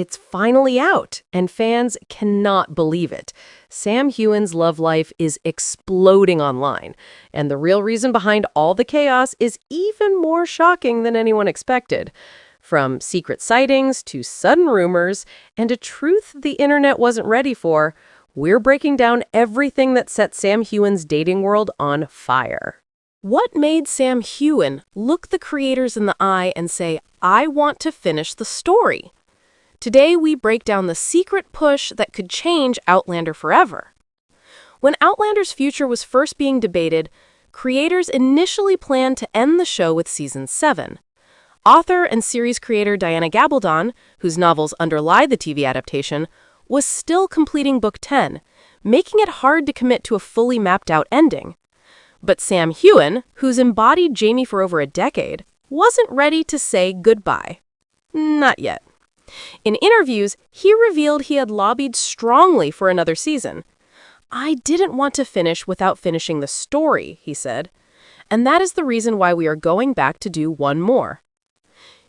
It's finally out, and fans cannot believe it. Sam Heughan's love life is exploding online, and the real reason behind all the chaos is even more shocking than anyone expected. From secret sightings to sudden rumors and a truth the internet wasn't ready for, we're breaking down everything that set Sam Heughan's dating world on fire. What made Sam Heughan look the creators in the eye and say, "I want to finish the story"? Today, we break down the secret push that could change Outlander forever. When Outlander's future was first being debated, creators initially planned to end the show with Season 7. Author and series creator Diana Gabaldon, whose novels underlie the TV adaptation, was still completing Book 10, making it hard to commit to a fully mapped-out ending. But Sam Heughan, who's embodied Jamie for over a decade, wasn't ready to say goodbye. Not yet. In interviews, he revealed he had lobbied strongly for another season. "I didn't want to finish without finishing the story," he said. "And that is the reason why we are going back to do one more."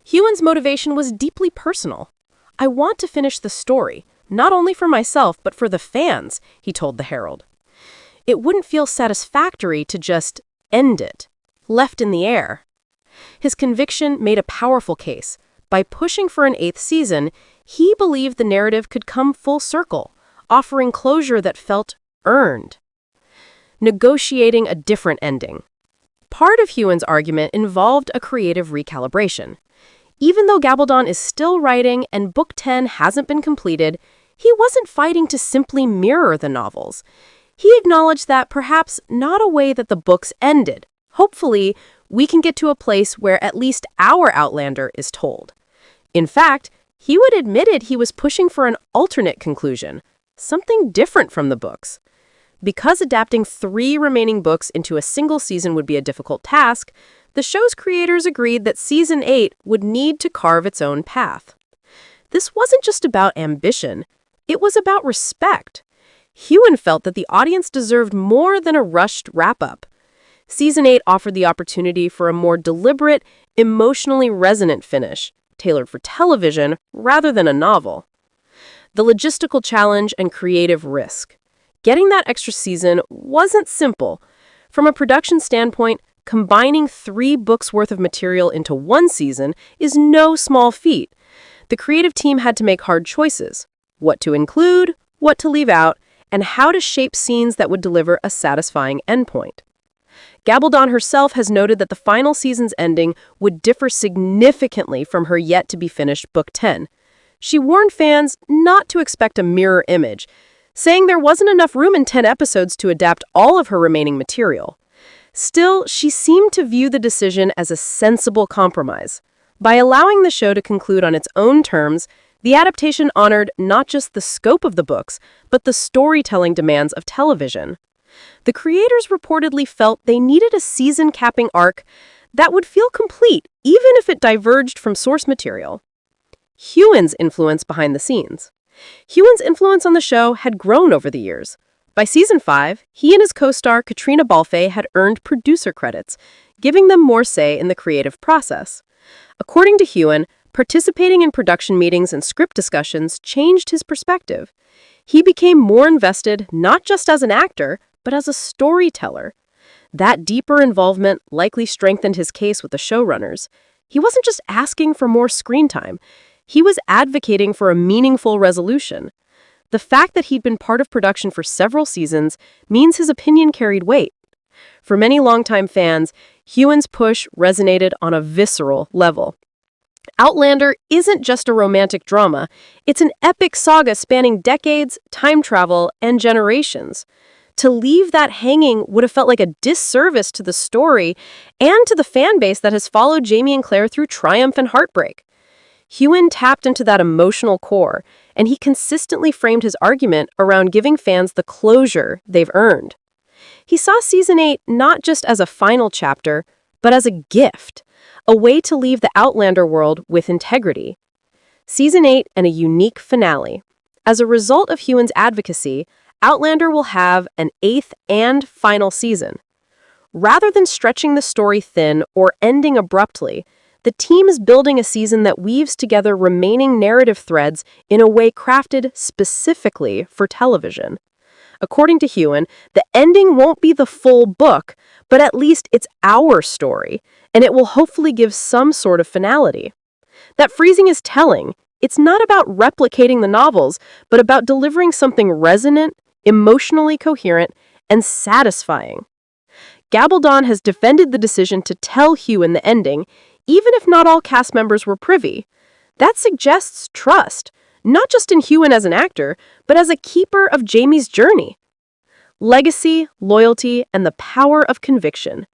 Heughan's motivation was deeply personal. "I want to finish the story, not only for myself but for the fans," he told the Herald. It wouldn't feel satisfactory to just end it, left in the air. His conviction made a powerful case. By pushing for an 8th season, he believed the narrative could come full circle, offering closure that felt earned. Negotiating a different ending. Part of Heughan's argument involved a creative recalibration. Even though Gabaldon is still writing and Book 10 hasn't been completed, he wasn't fighting to simply mirror the novels. He acknowledged that perhaps not a way that the books ended. Hopefully, we can get to a place where at least our Outlander is told. In fact, Heughan admitted he was pushing for an alternate conclusion, something different from the books. Because adapting 3 remaining books into a single season would be a difficult task, the show's creators agreed that Season 8 would need to carve its own path. This wasn't just about ambition, it was about respect. Heughan felt that the audience deserved more than a rushed wrap-up. Season 8 offered the opportunity for a more deliberate, emotionally resonant finish, tailored for television rather than a novel. The logistical challenge and creative risk. Getting that extra season wasn't simple. From a production standpoint, combining 3 books' worth of material into one season is no small feat. The creative team had to make hard choices: what to include, what to leave out, and how to shape scenes that would deliver a satisfying endpoint. Gabaldon herself has noted that the final season's ending would differ significantly from her yet-to-be-finished Book 10. She warned fans not to expect a mirror image, saying there wasn't enough room in 10 episodes to adapt all of her remaining material. Still, she seemed to view the decision as a sensible compromise. By allowing the show to conclude on its own terms, the adaptation honored not just the scope of the books, but the storytelling demands of television. The creators reportedly felt they needed a season-capping arc that would feel complete, even if it diverged from source material. Heughan's influence behind the scenes. Heughan's influence on the show had grown over the years. By Season 5, he and his co-star Katrina Balfe had earned producer credits, giving them more say in the creative process. According to Heughan, participating in production meetings and script discussions changed his perspective. He became more invested not just as an actor, but as a storyteller. That deeper involvement likely strengthened his case with the showrunners. He wasn't just asking for more screen time. He was advocating for a meaningful resolution. The fact that he'd been part of production for several seasons means his opinion carried weight. For many longtime fans, Heughan's push resonated on a visceral level. Outlander isn't just a romantic drama. It's an epic saga spanning decades, time travel, and generations. To leave that hanging would have felt like a disservice to the story and to the fan base that has followed Jamie and Claire through triumph and heartbreak. Heughan tapped into that emotional core, and he consistently framed his argument around giving fans the closure they've earned. He saw Season 8 not just as a final chapter, but as a gift, a way to leave the Outlander world with integrity. Season 8 and a unique finale. As a result of Heughan's advocacy, Outlander will have an 8th and final season. Rather than stretching the story thin or ending abruptly, The team is building a season that weaves together remaining narrative threads in a way crafted specifically for television. According to Heughan, the ending won't be the full book, but at least it's our story, and it will hopefully give some sort of finality. That phrasing is telling. It's not about replicating the novels, but about delivering something resonant, emotionally coherent, and satisfying. Gabaldon has defended the decision to tell Heughan the ending, even if not all cast members were privy. That suggests trust, not just in Heughan as an actor, but as a keeper of Jamie's journey. Legacy, loyalty, and the power of conviction.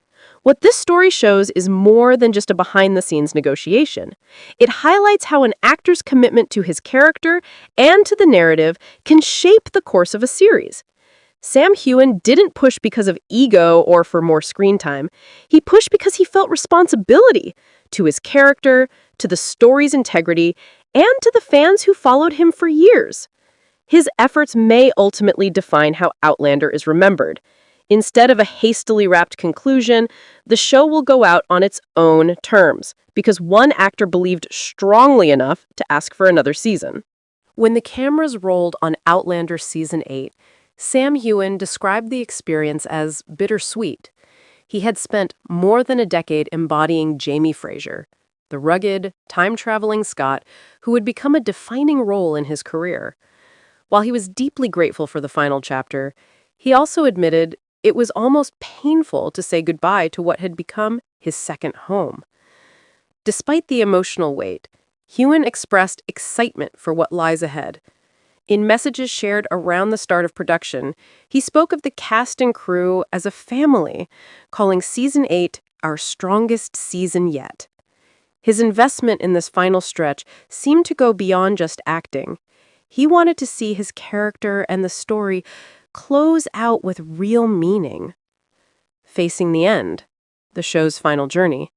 What this story shows is more than just a behind-the-scenes negotiation. It highlights how an actor's commitment to his character and to the narrative can shape the course of a series. Sam Heughan didn't push because of ego or for more screen time. He pushed because he felt responsibility to his character, to the story's integrity, and to the fans who followed him for years. His efforts may ultimately define how Outlander is remembered. Instead of a hastily wrapped conclusion, the show will go out on its own terms, because one actor believed strongly enough to ask for another season. When the cameras rolled on Outlander Season 8, Sam Heughan described the experience as bittersweet. He had spent more than a decade embodying Jamie Fraser, the rugged, time-traveling Scot who would become a defining role in his career. While he was deeply grateful for the final chapter, he also admitted it was almost painful to say goodbye to what had become his second home. Despite the emotional weight, Heughan expressed excitement for what lies ahead. In messages shared around the start of production, he spoke of the cast and crew as a family, calling Season 8 our strongest season yet. His investment in this final stretch seemed to go beyond just acting. He wanted to see his character and the story close out with real meaning. Facing the End, the show's final journey.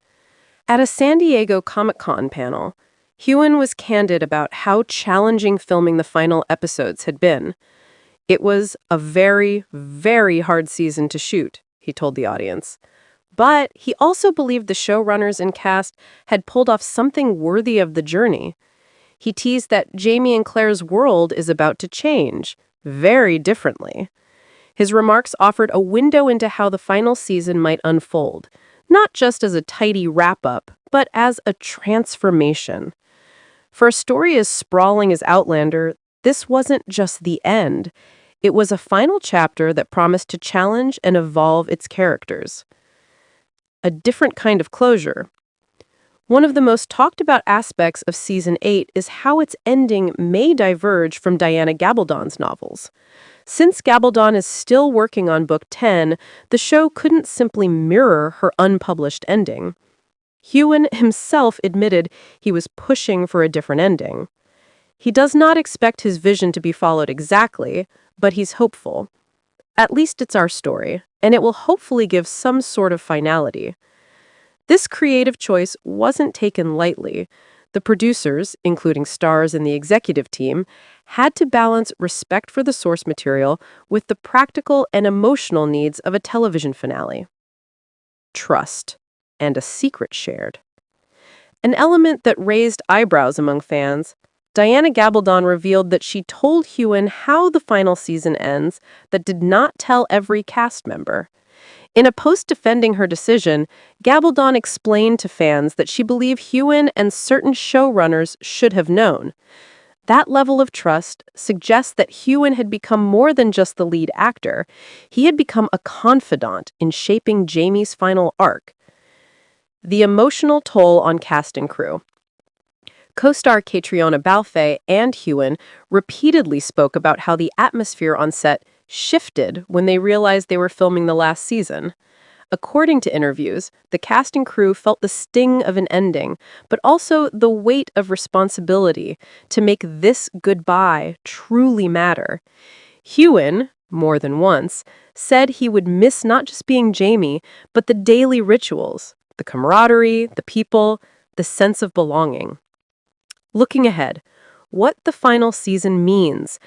At a San Diego Comic-Con panel, Heughan was candid about how challenging filming the final episodes had been. It was a very, very hard season to shoot, he told the audience. But he also believed the showrunners and cast had pulled off something worthy of the journey. He teased that Jamie and Claire's world is about to change, very differently. His remarks offered a window into how the final season might unfold, not just as a tidy wrap-up, but as a transformation. For a story as sprawling as Outlander, this wasn't just the end. It was a final chapter that promised to challenge and evolve its characters. A different kind of closure. One of the most talked about aspects of Season 8 is how its ending may diverge from Diana Gabaldon's novels. Since Gabaldon is still working on Book 10, the show couldn't simply mirror her unpublished ending. Heughan himself admitted he was pushing for a different ending. He does not expect his vision to be followed exactly, but he's hopeful. At least it's our story, and it will hopefully give some sort of finality. This creative choice wasn't taken lightly. The producers, including stars and the executive team, had to balance respect for the source material with the practical and emotional needs of a television finale. Trust. And a secret shared. An element that raised eyebrows among fans, Diana Gabaldon revealed that she told Heughan how the final season ends, but did not tell every cast member. In a post defending her decision, Gabaldon explained to fans that she believed Heughan and certain showrunners should have known. That level of trust suggests that Heughan had become more than just the lead actor. He had become a confidant in shaping Jamie's final arc. The emotional toll on cast and crew. Co-star Catriona Balfe and Heughan repeatedly spoke about how the atmosphere on set shifted when they realized they were filming the last season. According to interviews, the cast and crew felt the sting of an ending, but also the weight of responsibility to make this goodbye truly matter. Heughan, more than once, said he would miss not just being Jamie, but the daily rituals, the camaraderie, the people, the sense of belonging. Looking ahead, what the final season means.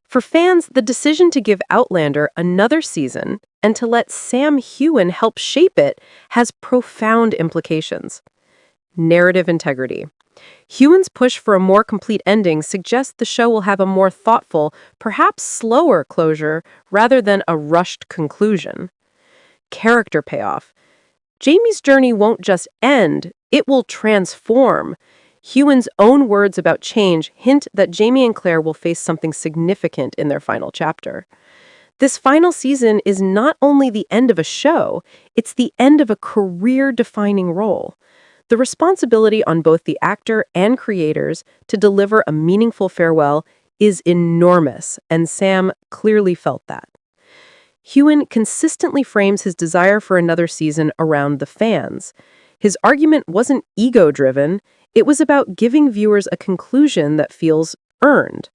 For fans, the decision to give Outlander another season and to let Sam Heughan help shape it has profound implications. Narrative integrity. Heughan's push for a more complete ending suggests the show will have a more thoughtful, perhaps slower closure rather than a rushed conclusion. Character payoff. Jamie's journey won't just end, it will transform. Heughan's own words about change hint that Jamie and Claire will face something significant in their final chapter. This final season is not only the end of a show, it's the end of a career-defining role. The responsibility on both the actor and creators to deliver a meaningful farewell is enormous, and Sam clearly felt that. Heughan consistently frames his desire for another season around the fans. His argument wasn't ego-driven, it was about giving viewers a conclusion that feels earned.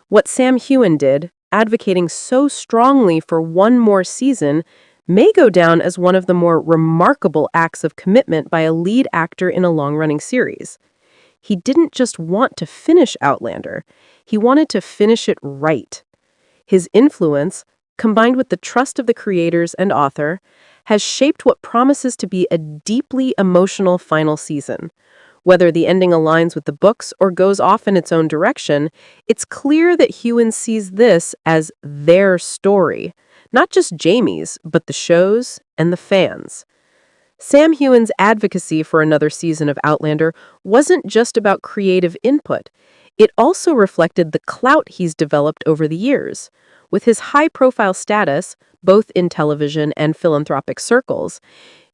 What Sam Heughan did, advocating so strongly for one more season, may go down as one of the more remarkable acts of commitment by a lead actor in a long-running series. He didn't just want to finish Outlander, he wanted to finish it right. His influence, combined with the trust of the creators and author, has shaped what promises to be a deeply emotional final season. Whether the ending aligns with the books or goes off in its own direction, it's clear that Heughan sees this as their story. Not just Jamie's, but the show's and the fans. Sam Heughan's advocacy for another season of Outlander wasn't just about creative input. It also reflected the clout he's developed over the years. With his high-profile status, both in television and philanthropic circles,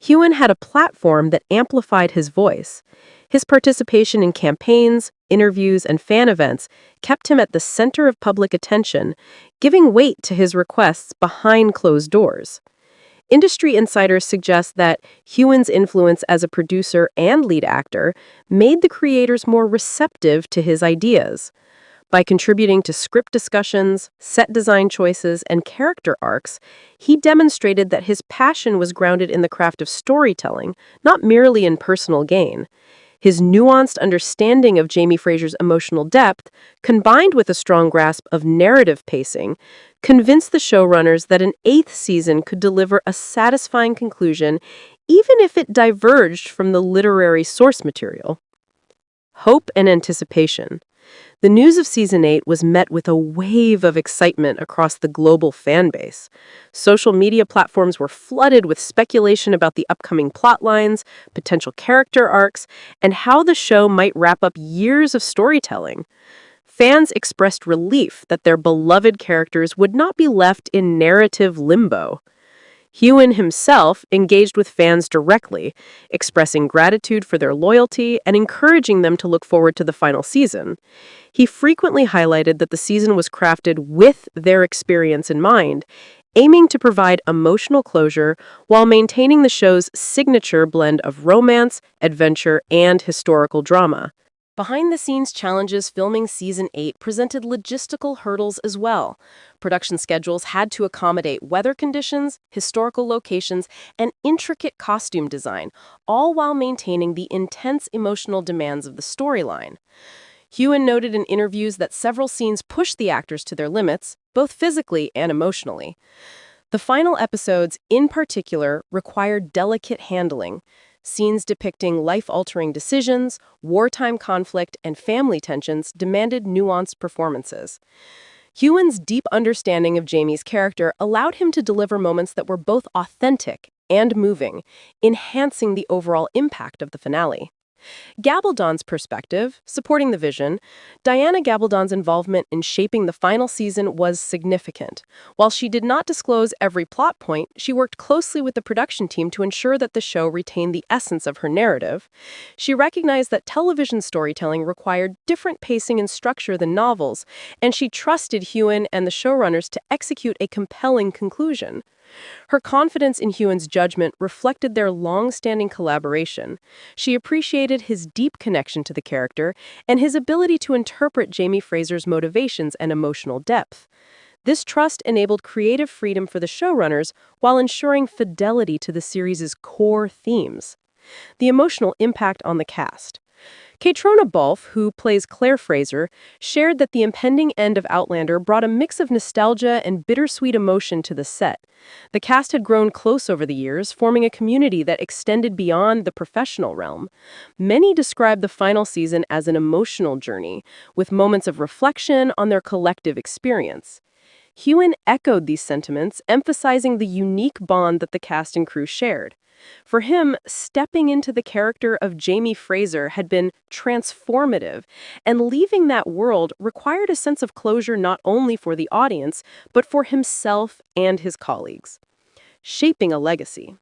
Heughan had a platform that amplified his voice. His participation in campaigns, interviews, and fan events kept him at the center of public attention, giving weight to his requests behind closed doors. Industry insiders suggest that Heughan's influence as a producer and lead actor made the creators more receptive to his ideas. By contributing to script discussions, set design choices, and character arcs, he demonstrated that his passion was grounded in the craft of storytelling, not merely in personal gain. His nuanced understanding of Jamie Fraser's emotional depth, combined with a strong grasp of narrative pacing, convinced the showrunners that an eighth season could deliver a satisfying conclusion, even if it diverged from the literary source material. Hope and anticipation. The news of Season 8 was met with a wave of excitement across the global fan base. Social media platforms were flooded with speculation about the upcoming plot lines, potential character arcs, and how the show might wrap up years of storytelling. Fans expressed relief that their beloved characters would not be left in narrative limbo. Heughan himself engaged with fans directly, expressing gratitude for their loyalty and encouraging them to look forward to the final season. He frequently highlighted that the season was crafted with their experience in mind, aiming to provide emotional closure while maintaining the show's signature blend of romance, adventure, and historical drama. Behind-the-scenes challenges filming Season 8 presented logistical hurdles as well. Production schedules had to accommodate weather conditions, historical locations, and intricate costume design, all while maintaining the intense emotional demands of the storyline. Heughan noted in interviews that several scenes pushed the actors to their limits, both physically and emotionally. The final episodes, in particular, required delicate handling. Scenes depicting life-altering decisions, wartime conflict, and family tensions demanded nuanced performances. Heughan's deep understanding of Jamie's character allowed him to deliver moments that were both authentic and moving, enhancing the overall impact of the finale. Gabaldon's perspective, supporting the vision, Diana Gabaldon's involvement in shaping the final season was significant. While she did not disclose every plot point, she worked closely with the production team to ensure that the show retained the essence of her narrative. She recognized that television storytelling required different pacing and structure than novels, and she trusted Heughan and the showrunners to execute a compelling conclusion. Her confidence in Heughan's judgment reflected their long-standing collaboration. She appreciated his deep connection to the character and his ability to interpret Jamie Fraser's motivations and emotional depth. This trust enabled creative freedom for the showrunners while ensuring fidelity to the series' core themes. The emotional impact on the cast. Kaitrona Balfe, who plays Claire Fraser, shared that the impending end of Outlander brought a mix of nostalgia and bittersweet emotion to the set. The cast had grown close over the years, forming a community that extended beyond the professional realm. Many describe the final season as an emotional journey, with moments of reflection on their collective experience. Heughan echoed these sentiments, emphasizing the unique bond that the cast and crew shared. For him, stepping into the character of Jamie Fraser had been transformative, and leaving that world required a sense of closure not only for the audience, but for himself and his colleagues. Shaping a legacy.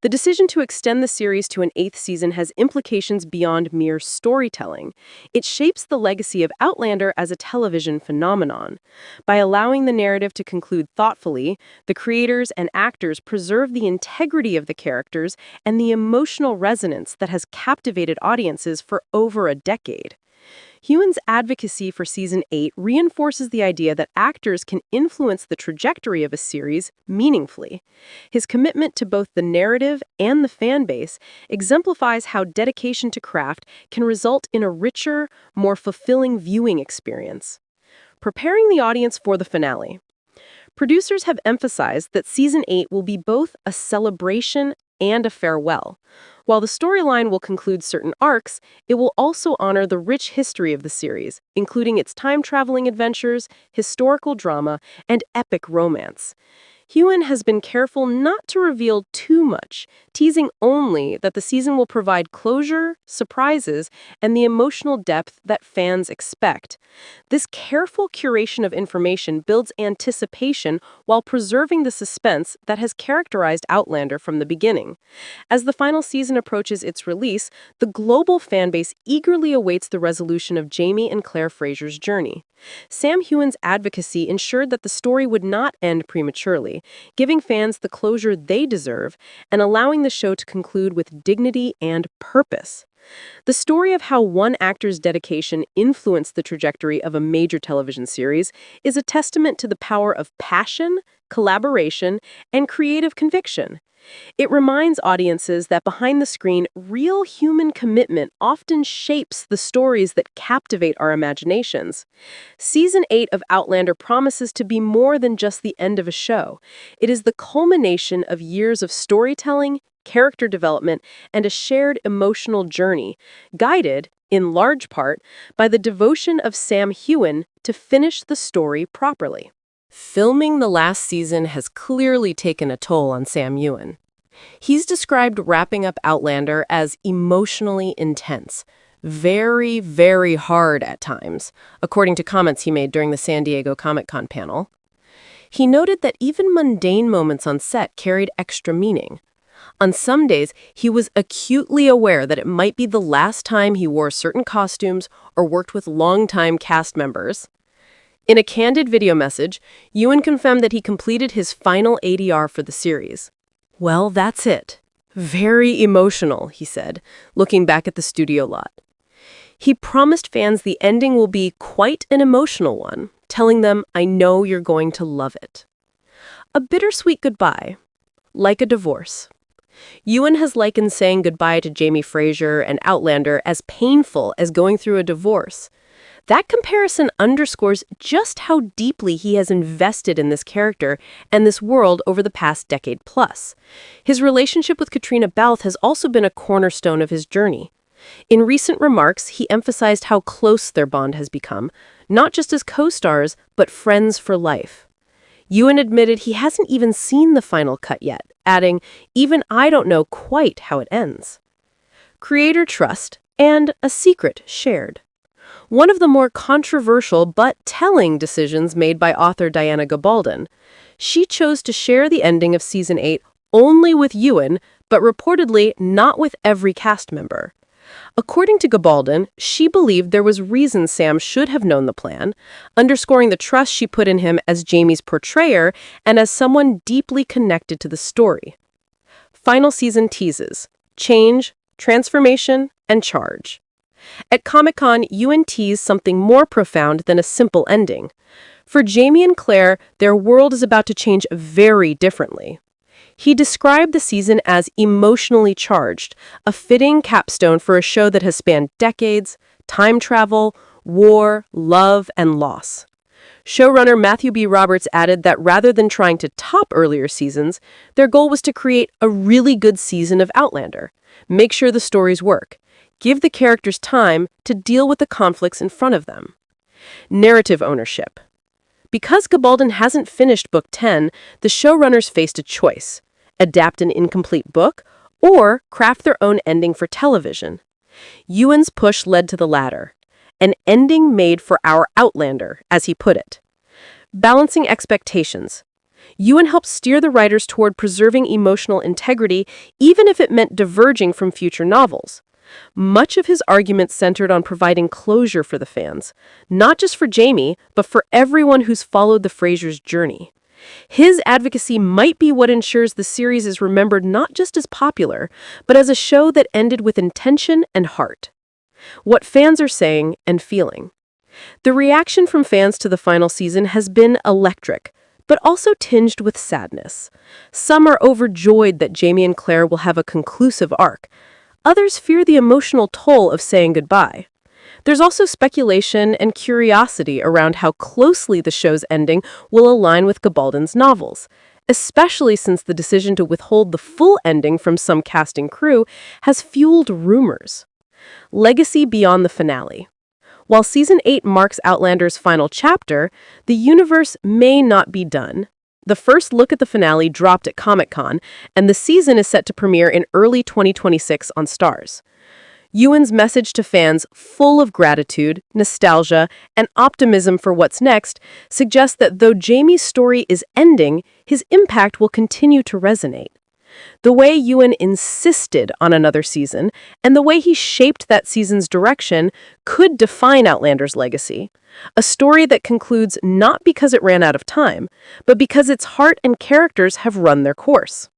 The decision to extend the series to an eighth season has implications beyond mere storytelling. It shapes the legacy of Outlander as a television phenomenon. By allowing the narrative to conclude thoughtfully, the creators and actors preserve the integrity of the characters and the emotional resonance that has captivated audiences for over a decade. Heughan's advocacy for Season 8 reinforces the idea that actors can influence the trajectory of a series meaningfully. His commitment to both the narrative and the fan base exemplifies how dedication to craft can result in a richer, more fulfilling viewing experience. Preparing the audience for the finale. Producers have emphasized that Season 8 will be both a celebration and a farewell. While the storyline will conclude certain arcs, it will also honor the rich history of the series, including its time-traveling adventures, historical drama, and epic romance. Heughan has been careful not to reveal too much, teasing only that the season will provide closure, surprises, and the emotional depth that fans expect. This careful curation of information builds anticipation while preserving the suspense that has characterized Outlander from the beginning. As the final season approaches its release, the global fanbase eagerly awaits the resolution of Jamie and Claire Fraser's journey. Sam Heughan's advocacy ensured that the story would not end prematurely, giving fans the closure they deserve and allowing the show to conclude with dignity and purpose. The story of how one actor's dedication influenced the trajectory of a major television series is a testament to the power of passion, collaboration, and creative conviction. It reminds audiences that behind the screen, real human commitment often shapes the stories that captivate our imaginations. Season 8 of Outlander promises to be more than just the end of a show. It is the culmination of years of storytelling, character development, and a shared emotional journey, guided, in large part, by the devotion of Sam Heughan to finish the story properly. Filming the last season has clearly taken a toll on Sam Heughan. He's described wrapping up Outlander as emotionally intense, very, very hard at times, according to comments he made during the San Diego Comic-Con panel. He noted that even mundane moments on set carried extra meaning. On some days, he was acutely aware that it might be the last time he wore certain costumes or worked with longtime cast members. In a candid video message, Heughan confirmed that he completed his final ADR for the series. "Well, that's it. Very emotional," he said, looking back at the studio lot. He promised fans the ending will be quite an emotional one, telling them, "I know you're going to love it." A bittersweet goodbye, like a divorce. Heughan has likened saying goodbye to Jamie Fraser and Outlander as painful as going through a divorce. That comparison underscores just how deeply he has invested in this character and this world over the past decade plus. His relationship with Kaitrona Balfe has also been a cornerstone of his journey. In recent remarks, he emphasized how close their bond has become, not just as co-stars, but friends for life. Heughan admitted he hasn't even seen the final cut yet, adding, "Even I don't know quite how it ends." Creator trust and a secret shared. One of the more controversial but telling decisions made by author Diana Gabaldon. She chose to share the ending of Season 8 only with Heughan, but reportedly not with every cast member. According to Gabaldon, she believed there was reason Sam should have known the plan, underscoring the trust she put in him as Jamie's portrayer and as someone deeply connected to the story. Final season teases: change, transformation, and charge. At Comic-Con, Heughan teased something more profound than a simple ending. For Jamie and Claire, their world is about to change very differently. He described the season as emotionally charged, a fitting capstone for a show that has spanned decades, time travel, war, love, and loss. Showrunner Matthew B. Roberts added that rather than trying to top earlier seasons, their goal was to create a really good season of Outlander. Make sure the stories work. Give the characters time to deal with the conflicts in front of them. Narrative ownership. Because Gabaldon hasn't finished Book 10, the showrunners faced a choice: adapt an incomplete book or craft their own ending for television. Heughan's push led to the latter. An ending made for our Outlander, as he put it. Balancing expectations. Heughan helped steer the writers toward preserving emotional integrity, even if it meant diverging from future novels. Much of his argument centered on providing closure for the fans, not just for Jamie, but for everyone who's followed the Frasers' journey. His advocacy might be what ensures the series is remembered not just as popular, but as a show that ended with intention and heart. What fans are saying and feeling. The reaction from fans to the final season has been electric, but also tinged with sadness. Some are overjoyed that Jamie and Claire will have a conclusive arc. Others fear the emotional toll of saying goodbye. There's also speculation and curiosity around how closely the show's ending will align with Gabaldon's novels, especially since the decision to withhold the full ending from some cast and crew has fueled rumors. Legacy beyond the finale. While Season 8 marks Outlander's final chapter, the universe may not be done. The first look at the finale dropped at Comic-Con, and the season is set to premiere in early 2026 on Starz. Heughan's message to fans, full of gratitude, nostalgia, and optimism for what's next, suggests that though Jamie's story is ending, his impact will continue to resonate. The way Heughan insisted on another season, and the way he shaped that season's direction, could define Outlander's legacy. A story that concludes not because it ran out of time, but because its heart and characters have run their course.